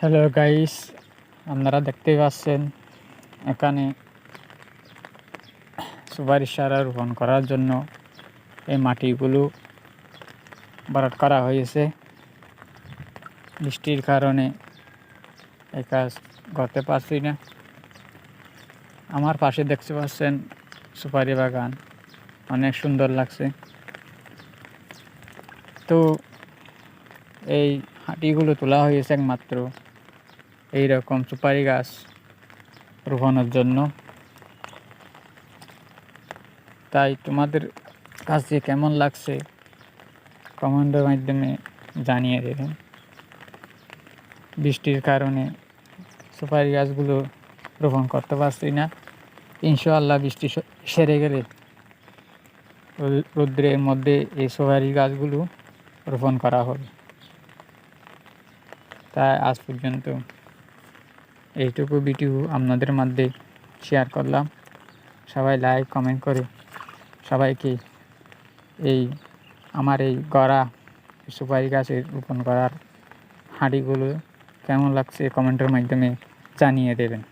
Hello guys, আপনারা দেখতেই পাচ্ছেন এখানে সুপারি চারা রোপণ করার জন্য এই মাটিগুলো ভরাট করা হয়েছে। বৃষ্টির কারণে এই কাজ করতে পারছি না। আমার পাশে দেখতে পাচ্ছেন সুপারি বাগান, অনেক সুন্দর লাগছে। তো এই হাঁটিগুলো তোলা হয়েছে একমাত্র এই রকম সুপারি গাছ রোপণের জন্য। তাই তোমাদের কাছে কেমন লাগছে কমেন্টের মাধ্যমে জানিয়ে দেবেন। বৃষ্টির কারণে সুপারি গাছগুলো রোপণ করতে পারছি না। ইনশাআল্লাহ বৃষ্টি সেরে গেলে রৌদ্রের মধ্যে এই সুপারি গাছগুলো রোপণ করা হবে। তাই আজ পর্যন্ত এইটুকু ভিডিও আপনাদের মধ্যে শেয়ার করলাম। সবাই লাইক কমেন্ট করে সবাইকে আমার এই গড়া সুপারি গাছের রোপণ করার হাঁড়িগুলো কেমন লাগছে কমেন্টের মাধ্যমে জানিয়ে দেবেন।